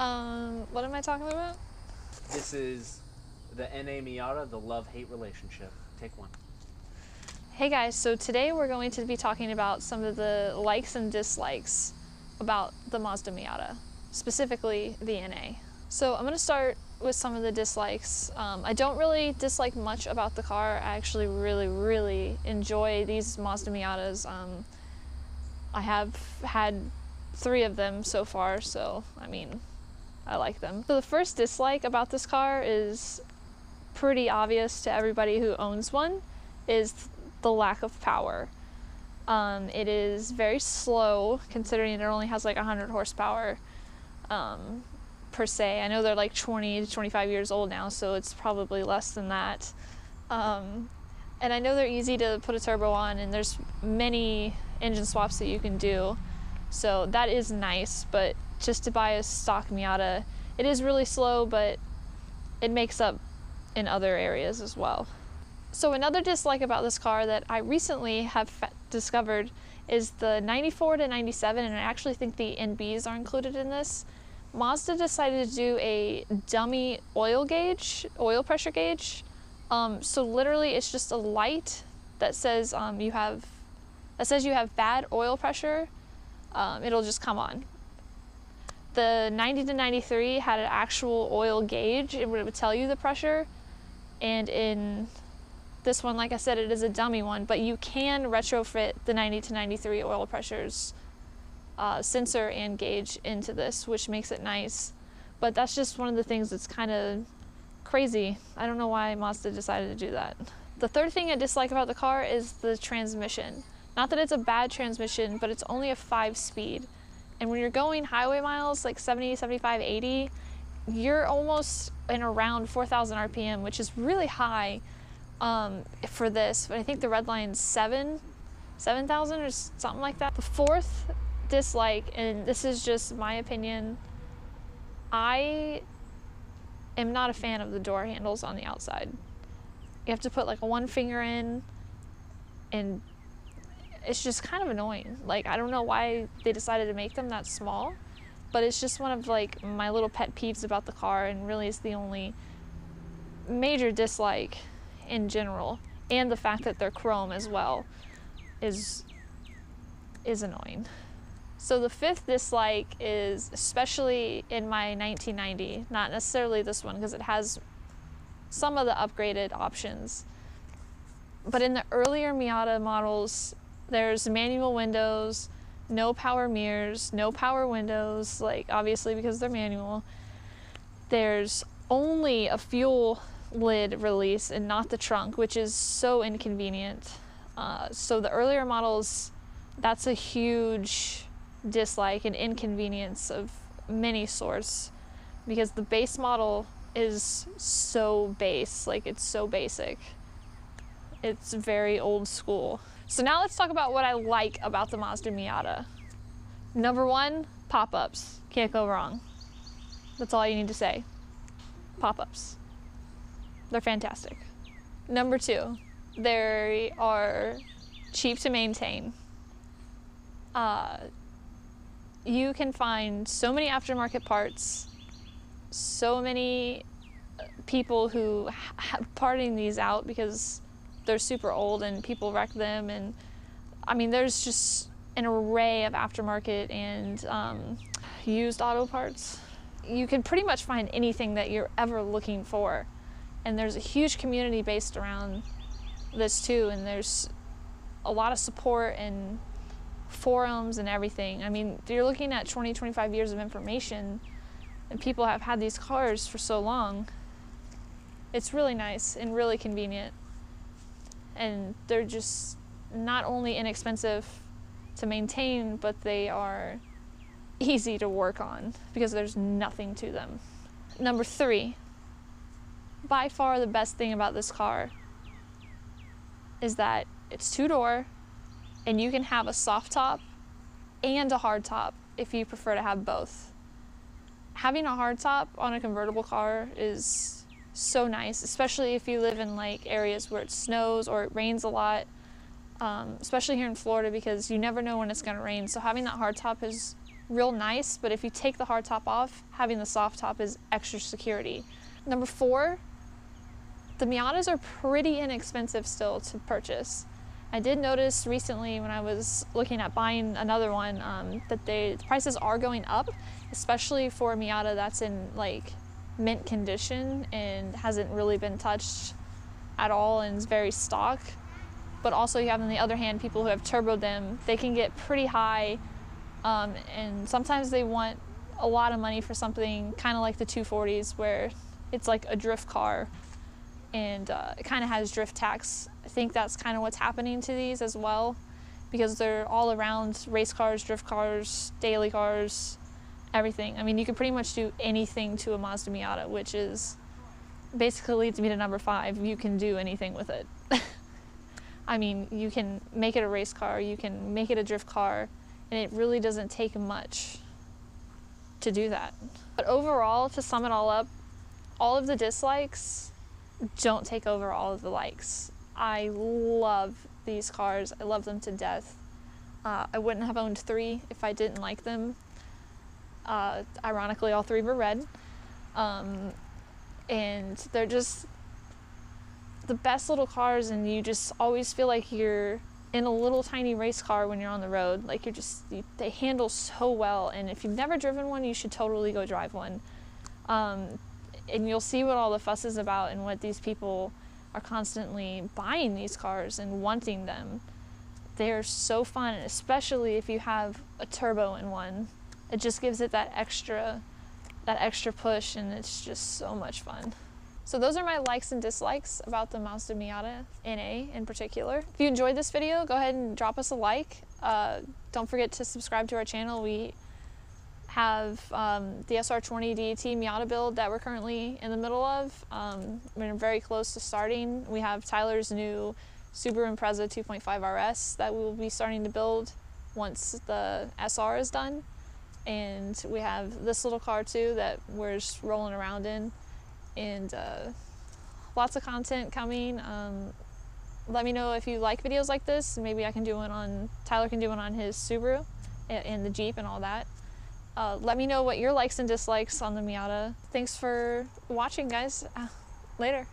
What am I talking about? This is the NA Miata, the love-hate relationship. Take one. Hey guys, so today we're going to be talking about some of the likes and dislikes about the Mazda Miata, specifically the NA. So I'm going to start with some of the dislikes. I don't really dislike much about the car. I actually really enjoy these Mazda Miatas. I have had 3 of them so far, so I mean, I like them. So the first dislike about this car is pretty obvious to everybody who owns one, is the lack of power. It is very slow considering it only has like 100 horsepower per se. I know they're like 20 to 25 years old now, so it's probably less than that. And I know they're easy to put a turbo on, and there's many engine swaps that you can do, so that is nice. But just to buy a stock Miata, it is really slow, but it makes up in other areas as well. So another dislike about this car that I recently have discovered is the 94 to 97, and I actually think the NBs are included in this. Mazda decided to do a dummy oil pressure gauge. So literally it's just a light that says you have bad oil pressure. It'll just come on. The 90 to 93 had an actual oil gauge, and it would tell you the pressure. And in this one, like I said, it is a dummy one, but you can retrofit the 90 to 93 oil pressures sensor and gauge into this, which makes it nice. But that's just one of the things that's kind of crazy. I don't know why Mazda decided to do that. The third thing I dislike about the car is the transmission. Not that it's a bad transmission, but it's only a 5-speed. And when you're going highway miles, like 70, 75, 80, you're almost in around 4,000 RPM, which is really high for this. But I think the red line's 7,000 or something like that. The fourth dislike, and this is just my opinion, I am not a fan of the door handles on the outside. You have to put like one finger in, and it's just kind of annoying. Like, I don't know why they decided to make them that small, but it's just one of like my little pet peeves about the car, and really is the only major dislike in general. And the fact that they're chrome as well is annoying. So the fifth dislike is, especially in my 1990, not necessarily this one because it has some of the upgraded options, but in the earlier Miata models, there's manual windows, no power mirrors, no power windows, like obviously because they're manual. There's only a fuel lid release and not the trunk, which is so inconvenient. So the earlier models, that's a huge dislike and inconvenience of many sorts, because the base model is so base, like it's so basic. It's very old school. So now let's talk about what I like about the Mazda Miata. Number 1, pop-ups. Can't go wrong. That's all you need to say. Pop-ups. They're fantastic. Number 2, they are cheap to maintain. You can find so many aftermarket parts, so many people who have parting these out because they're super old and people wreck them. And I mean, there's just an array of aftermarket and used auto parts. You can pretty much find anything that you're ever looking for. And there's a huge community based around this too, and there's a lot of support and forums and everything. I mean, you're looking at 20, 25 years of information, and people have had these cars for so long. It's really nice and really convenient. And they're just not only inexpensive to maintain, but they are easy to work on because there's nothing to them. Number 3, by far the best thing about this car is that it's 2-door, and you can have a soft top and a hard top if you prefer to have both. Having a hard top on a convertible car is so nice, especially if you live in like areas where it snows or it rains a lot, especially here in Florida, because you never know when it's going to rain. So having that hard top is real nice, but if you take the hard top off, having the soft top is extra security. Number 4, the Miatas are pretty inexpensive still to purchase. I did notice recently when I was looking at buying another one that the prices are going up, especially for a Miata that's in like mint condition and hasn't really been touched at all and is very stock. But also you have, on the other hand, people who have turboed them. They can get pretty high, and sometimes they want a lot of money for something kind of like the 240s, where it's like a drift car and it kind of has drift tax. I think that's kind of what's happening to these as well, because they're all around race cars, drift cars, daily cars, everything. I mean, you can pretty much do anything to a Mazda Miata, which is basically leads me to number 5. You can do anything with it. I mean, you can make it a race car, you can make it a drift car, and it really doesn't take much to do that. But overall, to sum it all up, all of the dislikes don't take over all of the likes. I love these cars. I love them to death. I wouldn't have owned 3 if I didn't like them. Ironically, all 3 were red. And they're just the best little cars, and you just always feel like you're in a little tiny race car when you're on the road. Like they handle so well, and if you've never driven one, you should totally go drive one. And you'll see what all the fuss is about and what these people are constantly buying these cars and wanting them. They're so fun, especially if you have a turbo in one. It just gives it that extra push, and it's just so much fun. So those are my likes and dislikes about the Mazda Miata NA in particular. If you enjoyed this video, go ahead and drop us a like. Don't forget to subscribe to our channel. We have the SR20 DET Miata build that we're currently in the middle of. We're very close to starting. We have Tyler's new Subaru Impreza 2.5 RS that we will be starting to build once the SR is done. And we have this little car too that we're just rolling around in. And lots of content coming. Let me know if you like videos like this. Maybe I can do one on, Tyler can do one on his Subaru and the Jeep and all that. Let me know what your likes and dislikes on the Miata. Thanks for watching, guys. Later.